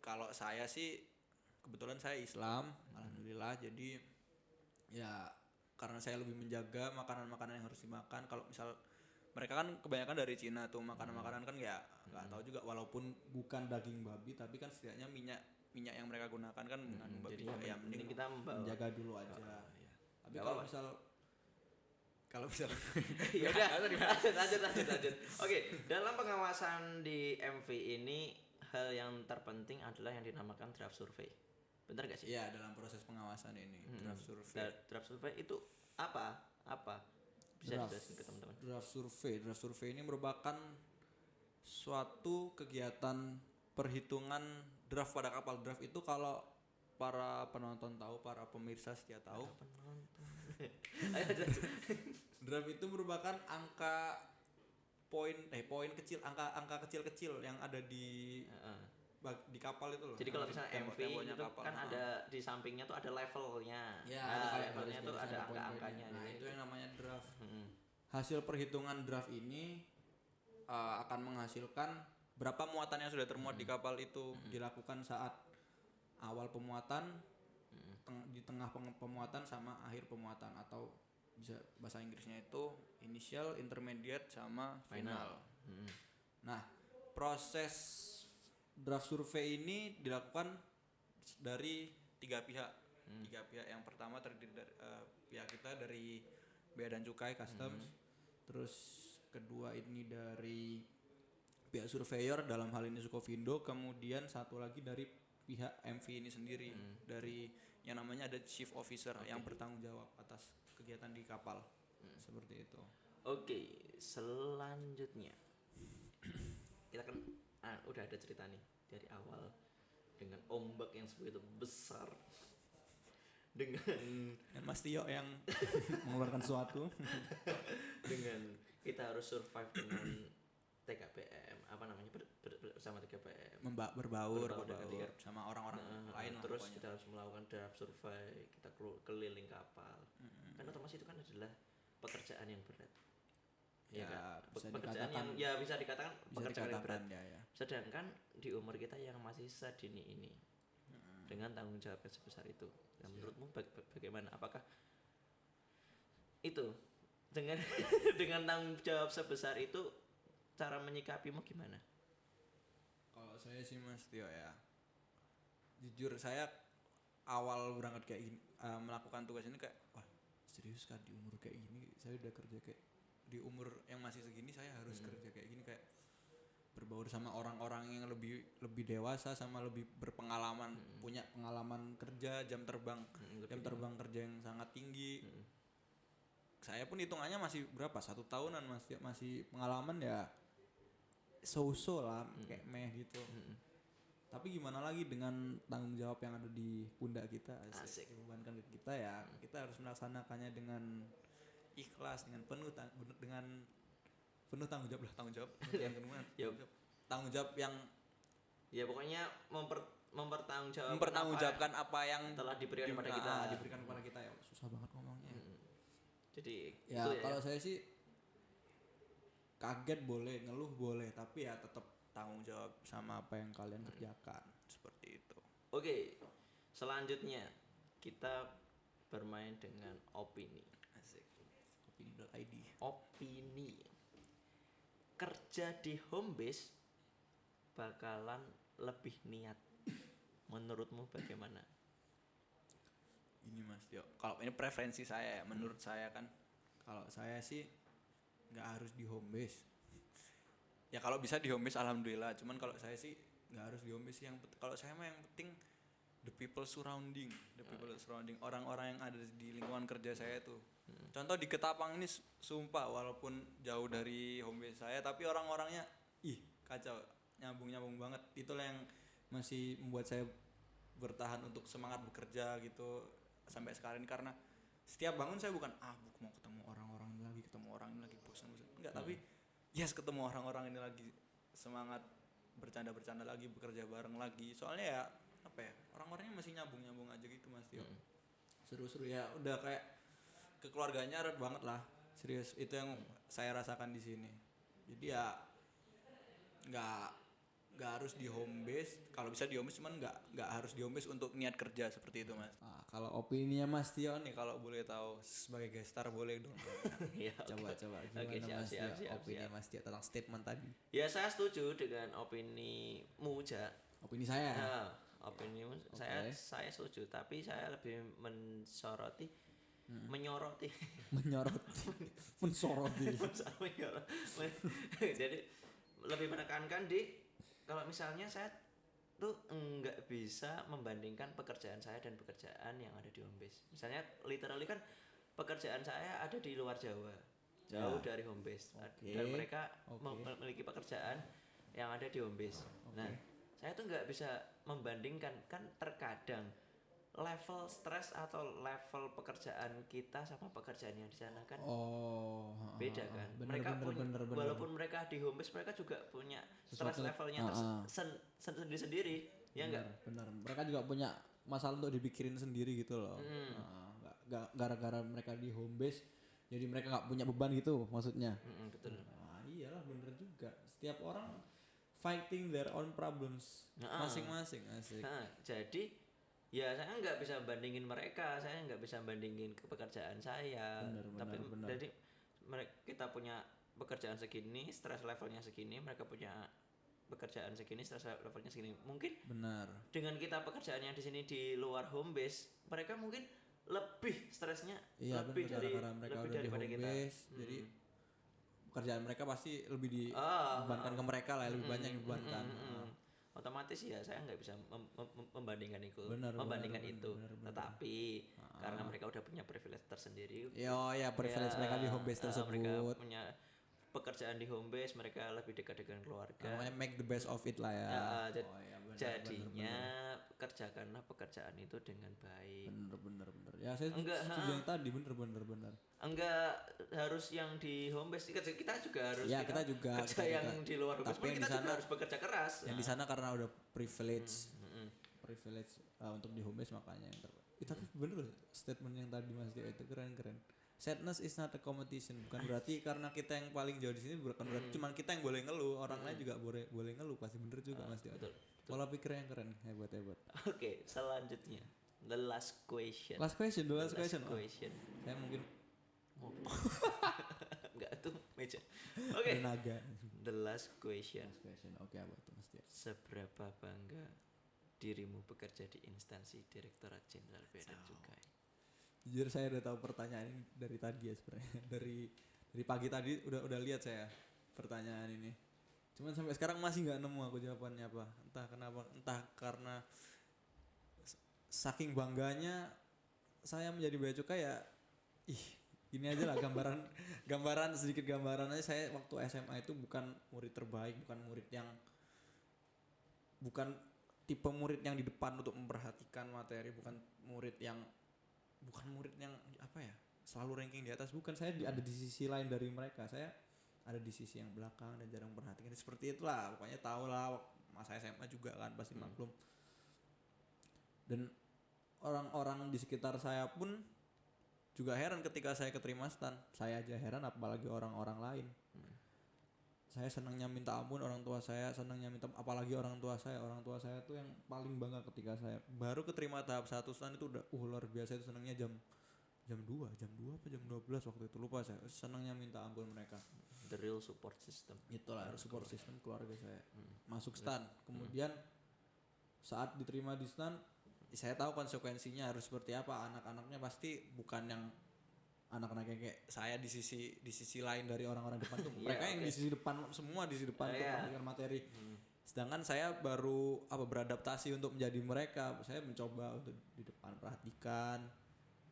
[SPEAKER 2] Kalau saya sih kebetulan saya Islam, alhamdulillah. Jadi ya karena saya lebih menjaga makanan-makanan yang harus dimakan. Kalau misal mereka kan kebanyakan dari Cina tuh, makanan-makanan kan ya nggak tahu juga, walaupun bukan daging babi tapi kan setidaknya minyak yang mereka gunakan kan mengandung babi
[SPEAKER 1] Jadi
[SPEAKER 3] juga. Ya
[SPEAKER 1] mending kita
[SPEAKER 2] menjaga dulu aja. Tapi
[SPEAKER 1] Nggak
[SPEAKER 2] kalau misal
[SPEAKER 1] ya udah lanjut. Oke, dalam pengawasan di MV ini hal yang terpenting adalah yang dinamakan draft survey. Benar gak sih?
[SPEAKER 3] ya dalam proses pengawasan ini draft survey.
[SPEAKER 1] Draft survey itu apa? Bisa
[SPEAKER 2] Draft.
[SPEAKER 1] dijelasin ke teman-teman.
[SPEAKER 2] Draft survey ini merupakan suatu kegiatan perhitungan draft pada kapal. Draft itu kalau para penonton tahu, para pemirsa setia tahu, draft itu merupakan poin kecil, angka kecil-kecil yang ada di kapal itu loh.
[SPEAKER 1] Jadi kalau misalnya MV
[SPEAKER 3] tembok-temboknya
[SPEAKER 1] itu
[SPEAKER 3] kapal.
[SPEAKER 1] kan ada di sampingnya tuh ada levelnya.
[SPEAKER 2] Ya,
[SPEAKER 1] Nah,
[SPEAKER 2] ada kayak
[SPEAKER 1] levelnya tuh
[SPEAKER 2] garis-garis,
[SPEAKER 1] ada
[SPEAKER 2] ada poin-poinnya.
[SPEAKER 1] angka-angkanya.
[SPEAKER 2] Nah,
[SPEAKER 1] gitu.
[SPEAKER 2] itu yang namanya draft. Hasil perhitungan draft ini akan menghasilkan
[SPEAKER 3] Berapa muatan yang sudah termuat di kapal itu?
[SPEAKER 2] dilakukan saat awal pemuatan, di tengah pemuatan sama akhir pemuatan, atau bisa bahasa Inggrisnya itu initial, intermediate sama final. Nah, proses draft survei ini dilakukan dari
[SPEAKER 3] Tiga pihak. Yang pertama terdiri dari pihak kita dari Bea dan Cukai Customs.
[SPEAKER 2] terus kedua ini dari pihak surveyor, dalam hal ini Sukovindo, kemudian satu lagi dari pihak MV ini sendiri, dari yang namanya ada chief officer yang bertanggung jawab atas kegiatan di kapal. Seperti itu.
[SPEAKER 1] Oke, selanjutnya kita kan udah ada cerita nih dari awal dengan ombak yang sebegitu besar, dengan
[SPEAKER 2] Dan Mas Tio yang mengeluarkan sesuatu.
[SPEAKER 1] dengan kita harus survive dengan TKPM, apa namanya, bersama TKPM,
[SPEAKER 3] berbaur
[SPEAKER 1] dengan
[SPEAKER 3] sama orang-orang lain lah
[SPEAKER 1] terus
[SPEAKER 3] pokoknya.
[SPEAKER 1] kita harus melakukan draft survey, kita keliling kapal. Kan otomatis itu kan adalah pekerjaan yang berat.
[SPEAKER 2] Ya,
[SPEAKER 1] kan?
[SPEAKER 2] bisa
[SPEAKER 1] Pekerjaan
[SPEAKER 2] dikatakan-
[SPEAKER 1] yang bisa dikatakan pekerjaan yang berat.
[SPEAKER 2] ya.
[SPEAKER 1] Sedangkan di umur kita yang masih sedini ini, dengan tanggung jawab yang sebesar itu, menurutmu bagaimana? Apakah itu dengan dengan tanggung jawab sebesar itu cara menyikapimu gimana?
[SPEAKER 2] Kalau saya sih Mas Tio ya, jujur saya awal berangkat kayak gini, melakukan tugas ini kayak, wah serius kan, di umur kayak gini saya udah kerja kayak, di umur yang masih segini saya harus kerja kayak gini, kayak berbaur sama orang-orang yang lebih dewasa, sama lebih berpengalaman, punya pengalaman kerja, jam terbang kerja yang sangat tinggi. Saya pun hitungannya masih berapa, 1 tahunan masih pengalaman ya so-so lah, kayak meh gitu. Tapi gimana lagi dengan tanggung jawab yang ada di pundak kita,
[SPEAKER 1] Asik.
[SPEAKER 2] dibebankan ke kita, ya kita harus melaksanakannya dengan ikhlas, dengan penuh tanggung jawab lah, tanggung jawab tanggung jawab yang
[SPEAKER 1] Ya pokoknya mempertanggungjawabkan
[SPEAKER 3] mempertanggungjawabkan apa yang
[SPEAKER 1] telah diberikan kepada kita.
[SPEAKER 2] diberikan kepada kita. Ya susah banget ngomongnya.
[SPEAKER 1] Jadi
[SPEAKER 2] Ya
[SPEAKER 1] itu
[SPEAKER 2] kalau saya sih kaget boleh, ngeluh boleh, tapi ya tetap tanggung jawab sama apa yang kalian kerjakan, seperti itu.
[SPEAKER 1] Oke, selanjutnya kita bermain dengan opini.
[SPEAKER 2] Asik. Opini.id.
[SPEAKER 1] Opini. Kerja di home base bakalan lebih niat. Menurutmu bagaimana?
[SPEAKER 3] ini Mas Tio. Kalau ini preferensi saya ya, menurut saya kan
[SPEAKER 2] Kalau saya sih nggak harus di home base.
[SPEAKER 3] ya kalau bisa di home base alhamdulillah, cuman kalau saya sih nggak harus di home base. Kalau saya mah yang penting the people surrounding orang-orang yang ada di lingkungan kerja saya tuh. Contoh di Ketapang ini sumpah walaupun jauh dari home base saya tapi orang-orangnya kacau, nyambung banget. Itulah yang masih membuat saya bertahan untuk semangat bekerja gitu sampai sekarang ini, karena setiap bangun saya bukan mau ketemu orang-orang ini lagi bosan enggak, tapi ketemu orang-orang ini lagi, semangat bercanda lagi, bekerja bareng lagi. Soalnya ya apa ya, orang-orangnya masih nyambung aja gitu Mas Tio. Seru-seru ya, udah kayak kekeluarganya erat banget lah, serius. Itu yang saya rasakan di sini. Jadi ya nggak harus di home base, kalau bisa di home base, cuman nggak harus di home base untuk niat kerja seperti itu Mas.
[SPEAKER 2] Kalau opininya Mas Tio
[SPEAKER 3] Nih kalau boleh tahu sebagai guest star boleh dong.
[SPEAKER 1] Iya,
[SPEAKER 2] coba gimana
[SPEAKER 1] Oke,
[SPEAKER 2] Mas Tio,
[SPEAKER 1] siap.
[SPEAKER 2] opini Mas Tio tentang statement tadi.
[SPEAKER 1] Ya saya setuju dengan opinimu, Ja.
[SPEAKER 2] Opini saya.
[SPEAKER 1] Nah, opinimu saya setuju, tapi saya lebih menyoroti menyoroti jadi lebih menekankan di kalau misalnya saya tuh nggak bisa membandingkan pekerjaan saya dan pekerjaan yang ada di home base. Misalnya literally kan pekerjaan saya ada di luar Jawa, jauh dari home base, dan mereka memiliki pekerjaan yang ada di home base. Nah, saya tuh nggak bisa membandingkan, kan terkadang level stres atau level pekerjaan kita sama pekerjaan yang di sana kan beda kan. Walaupun mereka di home base, mereka juga punya stres levelnya sendiri-sendiri, ya enggak?
[SPEAKER 2] Benar. Mereka juga punya masalah untuk dipikirin sendiri gitu loh. Nggak gara-gara mereka di home base jadi mereka nggak punya beban gitu maksudnya.
[SPEAKER 1] Betul.
[SPEAKER 2] Iyalah, bener juga. Setiap orang fighting their own problems masing-masing. Asik.
[SPEAKER 1] Jadi ya saya nggak bisa bandingin mereka, saya nggak bisa bandingin ke pekerjaan saya. Benar. Jadi kita punya pekerjaan segini, stress levelnya segini, mereka punya pekerjaan segini, stress levelnya segini. Mungkin dengan kita pekerjaannya di sini di luar home base, mereka mungkin lebih stresnya lebih daripada kita.
[SPEAKER 2] Jadi pekerjaan mereka pasti lebih dibebankan ke mereka lah, lebih banyak yang dibebankan.
[SPEAKER 1] Otomatis ya saya nggak bisa membandingkan itu,
[SPEAKER 2] benar.
[SPEAKER 1] Tetapi karena mereka udah punya privilege tersendiri.
[SPEAKER 2] Privilege mereka di home base tersebut.
[SPEAKER 1] Mereka punya pekerjaan di home base, mereka lebih dekat dengan keluarga.
[SPEAKER 2] Namanya make the best of it lah ya.
[SPEAKER 1] Jadinya kerjakanlah pekerjaan itu dengan baik.
[SPEAKER 2] Bener. Ya saya setuju yang tadi, bener.
[SPEAKER 1] Enggak harus yang di home base, kita juga harus
[SPEAKER 2] kita juga
[SPEAKER 1] kerja yang di luar home base, tapi kita juga harus bekerja keras.
[SPEAKER 2] Yang di sana karena udah privilege untuk di home base, makanya yang tapi bener statement yang tadi Mas Tio itu keren. Sadness is not a competition, bukan berarti karena kita yang paling jauh di sini, bukan berarti cuma kita yang boleh ngeluh, orang lain juga boleh ngeluh, pasti bener juga Mas Tio.
[SPEAKER 1] Betul.
[SPEAKER 2] Pola pikir yang keren, hebat.
[SPEAKER 1] Oke, selanjutnya the last question. Saya
[SPEAKER 2] mungkin
[SPEAKER 1] enggak tuh meja. Oke.
[SPEAKER 2] Tenaga.
[SPEAKER 1] The last question.
[SPEAKER 2] Oke, apa tuh Mas Tio?
[SPEAKER 1] Seberapa bangga dirimu bekerja di instansi Direktorat Jenderal Bea dan Cukai?
[SPEAKER 2] Jujur saya udah tahu pertanyaan ini dari tadi ya sebenarnya. Dari pagi tadi udah lihat saya pertanyaan ini. Cuman sampai sekarang masih nggak nemu aku jawabannya apa. Entah kenapa, entah karena saking bangganya saya menjadi bea cukai ya. Gini aja lah sedikit gambaran aja. Saya waktu SMA itu bukan murid terbaik, bukan tipe murid yang di depan untuk memperhatikan materi, bukan murid yang apa ya, selalu ranking di atas, bukan. Saya ada di sisi lain dari mereka, saya ada di sisi yang belakang dan jarang perhatikan. Seperti itulah, pokoknya tahu lah, masa SMA juga kan pasti maklum. Dan orang-orang di sekitar saya pun juga heran ketika saya keterima stan. Saya aja heran, apalagi orang-orang lain. Saya senangnya minta ampun, orang tua saya senangnya minta, apalagi orang tua saya tuh yang paling bangga ketika saya baru keterima tahap 1 stan itu udah luar biasa. Itu senangnya jam 2 apa jam 12 waktu itu, lupa saya. Senangnya minta ampun mereka.
[SPEAKER 1] The real support system.
[SPEAKER 2] Itulah support system keluarga saya. Masuk stan, kemudian saat diterima di stan, saya tahu konsekuensinya harus seperti apa. Anak-anaknya pasti bukan yang anak-anak yang kayak saya di sisi lain dari orang-orang depan tuh. Mereka yang di sisi depan semua, di sisi depan untuk memperhatikan materi.
[SPEAKER 3] Sedangkan saya baru beradaptasi untuk menjadi mereka. Saya mencoba untuk di depan perhatikan.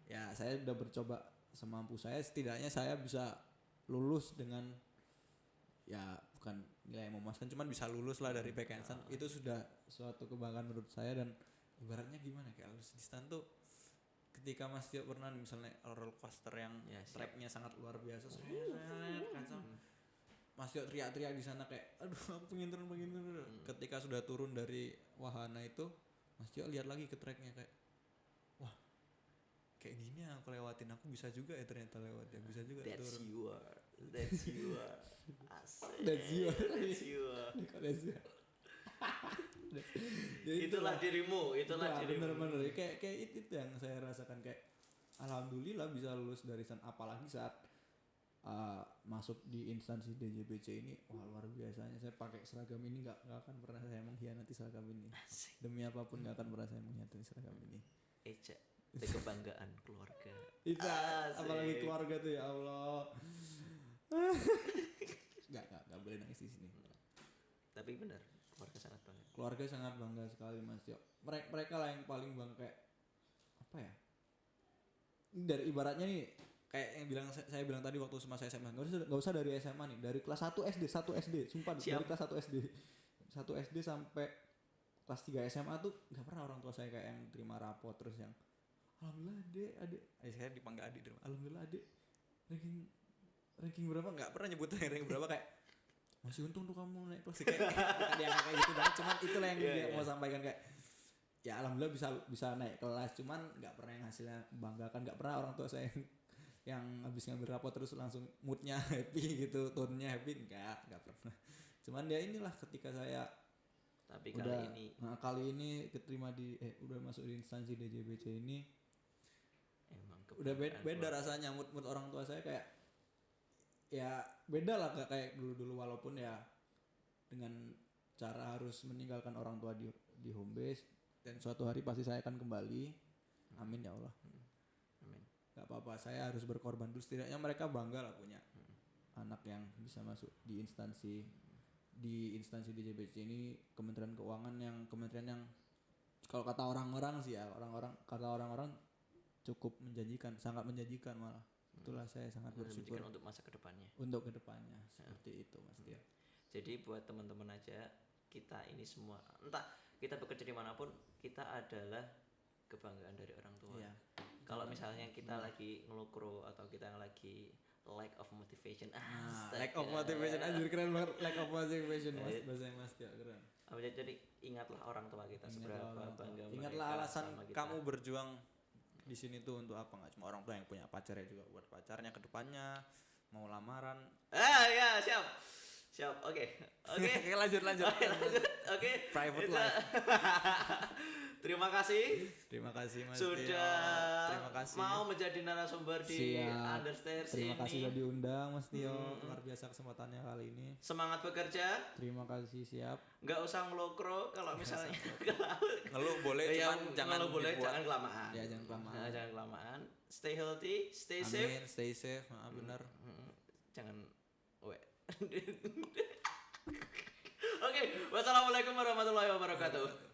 [SPEAKER 3] Ya, saya udah bercoba semampu saya, setidaknya saya bisa lulus dengan ya bukan nilai yang memuaskan, cuman bisa lulus lah dari back handstand. Itu sudah suatu kebanggaan menurut saya. Dan ibaratnya gimana, kayak lulus di stand tuh ketika Mas Tio pernah misalnya roller coaster yang tracknya sangat luar biasa, kacau. Mas Tio teriak-teriak di sana kayak aduh aku pengen turun. Ketika sudah turun dari wahana itu, Mas Tio lihat lagi ke tracknya kayak wah kayak gini yang aku lewatin, aku bisa juga ya ternyata lewat ya, bisa juga turun.
[SPEAKER 1] That's you are. Asik.
[SPEAKER 2] That's you are.
[SPEAKER 1] That's you are. Itulah dirimu.
[SPEAKER 2] Bener-bener kayak itu yang saya rasakan, kayak alhamdulillah bisa lulus dari sana, apalagi saat masuk di instansi DJBC ini. Wah, luar biasanya. Saya pakai seragam ini nggak akan pernah saya mengkhianati seragam ini.
[SPEAKER 1] Asik.
[SPEAKER 2] Demi apapun nggak akan pernah saya mengkhianati seragam ini.
[SPEAKER 1] Eja, kebanggaan keluarga.
[SPEAKER 2] Itu
[SPEAKER 1] Asik.
[SPEAKER 2] apalagi keluarga tuh, ya Allah. Nggak boleh nangis di sini.
[SPEAKER 1] Tapi benar, keluarga sangat bangga.
[SPEAKER 2] Keluarga sangat bangga sekali Mas Tio. Mereka lah yang paling bangga, kayak apa ya? Ini dari ibaratnya nih, kayak yang saya bilang tadi waktu masa SMA, nggak usah dari SMA nih, dari kelas 1 SD, sumpah. Dari kelas 1 SD sampai kelas 3 SMA tuh nggak pernah orang tua saya kayak yang terima rapot, terus yang alhamdulillah adik saya dipanggil adik, alhamdulillah adik ranking berapa, nggak pernah nyebut ranking berapa, kayak masih untung tuh kamu naik kelas, kayak dia kayak gitu banget. Cuman itulah yang dia mau sampaikan, kayak ya alhamdulillah bisa naik kelas, cuman nggak pernah yang hasilnya membanggakan. Nggak pernah orang tua saya yang habis ngambil rapot terus langsung moodnya happy gitu, tone-nya happy, nggak pernah. Cuman dia inilah ketika saya
[SPEAKER 1] Tapi
[SPEAKER 2] kali ini keterima di udah masuk di instansi DJBC ini,
[SPEAKER 1] emang
[SPEAKER 2] udah beda rasanya. Mood orang tua saya kayak ya beda lah, gak kayak dulu walaupun ya dengan cara harus meninggalkan orang tua di home base, dan suatu hari pasti saya akan kembali. Amin ya Allah.
[SPEAKER 1] Amin.
[SPEAKER 2] Gak apa-apa, saya harus berkorban dulu, setidaknya mereka bangga lah punya anak yang bisa masuk di instansi DJBC ini. Kementerian Keuangan, yang kementerian yang kalau kata orang-orang sih ya, kata orang-orang cukup menjanjikan, sangat menjanjikan malah. Itulah saya sangat bersyukur
[SPEAKER 1] untuk masa kedepannya.
[SPEAKER 2] Untuk kedepannya seperti itu Mas Tio.
[SPEAKER 1] Jadi buat teman-teman aja, kita ini semua, entah kita bekerja dimanapun, kita adalah kebanggaan dari orang tua.
[SPEAKER 2] Iya.
[SPEAKER 1] Kalau misalnya kita lagi ngelukro atau kita lagi lack of motivation,
[SPEAKER 2] Lack of motivation, anjir keren banget. Lack of motivation Mas, bahasa Mas Tio keren.
[SPEAKER 1] Jadi ingatlah orang tua kita seberapa bangga mereka.
[SPEAKER 3] Ingatlah alasan
[SPEAKER 1] sama kita.
[SPEAKER 3] kamu berjuang di sini tuh untuk apa? Nggak cuma orang tua yang punya pacar, ya juga buat pacarnya ke depannya, mau lamaran.
[SPEAKER 1] Ya siap. Oke.
[SPEAKER 3] Oke, lanjut.
[SPEAKER 1] Oke.
[SPEAKER 3] Private life.
[SPEAKER 1] Terima kasih
[SPEAKER 3] Mas
[SPEAKER 1] sudah
[SPEAKER 3] Tio. Terima kasih
[SPEAKER 1] mau menjadi narasumber di Understairs ini.
[SPEAKER 2] Terima kasih sudah diundang Mas Tio. Luar biasa kesempatannya kali ini.
[SPEAKER 1] Semangat bekerja.
[SPEAKER 2] Terima kasih, siap.
[SPEAKER 1] Nggak usah ngelokro kalau misalnya
[SPEAKER 3] ngeluh boleh, cuman jangan
[SPEAKER 1] jangan kelamaan.
[SPEAKER 2] Ya, jangan kelamaan.
[SPEAKER 1] Jangan kelamaan. Stay healthy, stay
[SPEAKER 3] Amin,
[SPEAKER 1] safe.
[SPEAKER 3] stay safe. Benar.
[SPEAKER 1] Jangan Oke, wassalamualaikum warahmatullahi wabarakatuh.